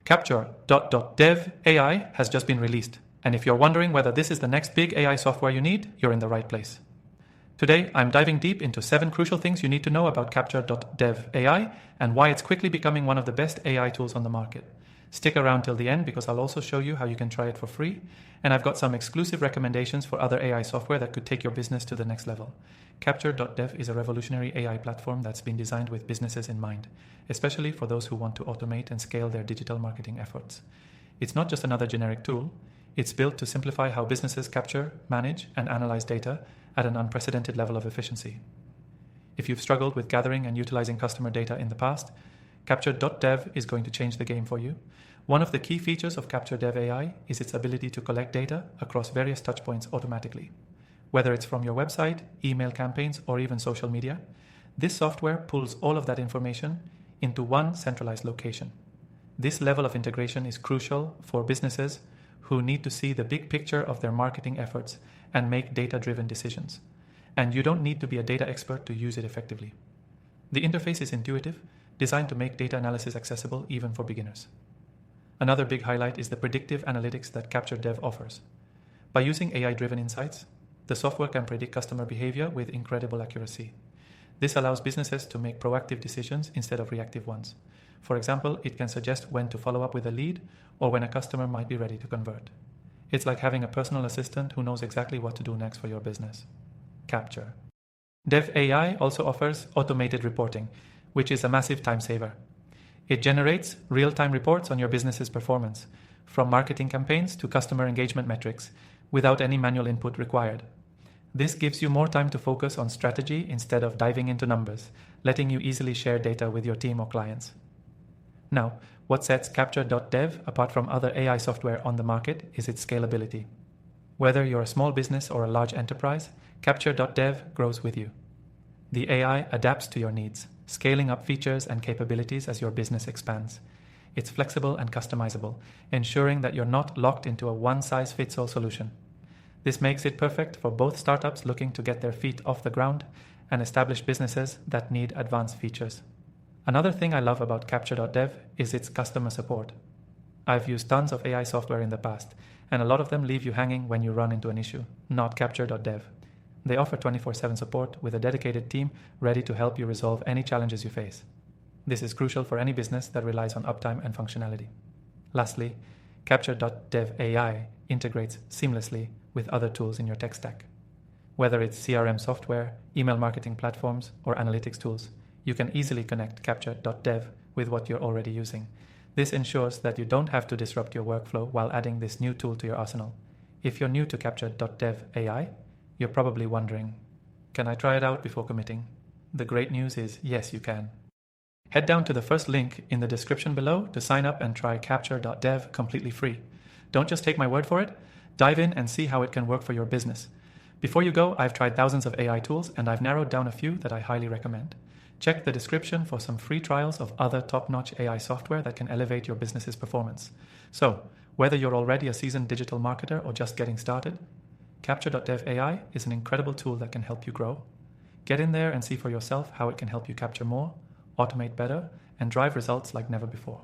Capture.dev AI has just been released, and if you're wondering whether this is the next big AI software you need, you're in the right place. Today, I'm diving deep into 7 crucial things you need to know about Capture.dev AI and why it's quickly becoming one of the best AI tools on the market. Stick around till the end because I'll also show you how you can try it for free, and I've got some exclusive recommendations for other AI software that could take your business to the next level. Capture.dev is a revolutionary AI platform that's been designed with businesses in mind, especially for those who want to automate and scale their digital marketing efforts. It's not just another generic tool, it's built to simplify how businesses capture, manage, and analyze data at an unprecedented level of efficiency. If you've struggled with gathering and utilizing customer data in the past, Capture.dev is going to change the game for you. One of the key features of Capture.dev AI is its ability to collect data across various touchpoints automatically. Whether it's from your website, email campaigns, or even social media, this software pulls all of that information into one centralized location. This level of integration is crucial for businesses who need to see the big picture of their marketing efforts and make data-driven decisions. And you don't need to be a data expert to use it effectively. The interface is intuitive, designed to make data analysis accessible even for beginners. Another big highlight is the predictive analytics that Capture.dev offers. By using AI-driven insights, the software can predict customer behavior with incredible accuracy. This allows businesses to make proactive decisions instead of reactive ones. For example, it can suggest when to follow up with a lead or when a customer might be ready to convert. It's like having a personal assistant who knows exactly what to do next for your business. Capture. Dev AI also offers automated reporting, which is a massive time saver. It generates real-time reports on your business's performance, from marketing campaigns to customer engagement metrics, without any manual input required. This gives you more time to focus on strategy instead of diving into numbers, letting you easily share data with your team or clients. Now, what sets Capture.dev apart from other AI software on the market is its scalability. Whether you're a small business or a large enterprise, Capture.dev grows with you. The AI adapts to your needs, scaling up features and capabilities as your business expands. It's flexible and customizable, ensuring that you're not locked into a one-size-fits-all solution. This makes it perfect for both startups looking to get their feet off the ground and established businesses that need advanced features. Another thing I love about Capture.dev is its customer support. I've used tons of AI software in the past, and a lot of them leave you hanging when you run into an issue, not Capture.dev. They offer 24/7 support with a dedicated team ready to help you resolve any challenges you face. This is crucial for any business that relies on uptime and functionality. Lastly, Capture.dev AI integrates seamlessly with other tools in your tech stack. Whether it's CRM software, email marketing platforms, or analytics tools, you can easily connect Capture.dev with what you're already using. This ensures that you don't have to disrupt your workflow while adding this new tool to your arsenal. If you're new to Capture.dev AI, you're probably wondering, can I try it out before committing? The great news is, yes, you can. Head down to the first link in the description below to sign up and try Capture.dev completely free. Don't just take my word for it, dive in and see how it can work for your business. Before you go, I've tried thousands of AI tools and I've narrowed down a few that I highly recommend. Check the description for some free trials of other top-notch AI software that can elevate your business's performance. So, whether you're already a seasoned digital marketer or just getting started, Capture.dev AI is an incredible tool that can help you grow. Get in there and see for yourself how it can help you capture more, automate better, and drive results like never before.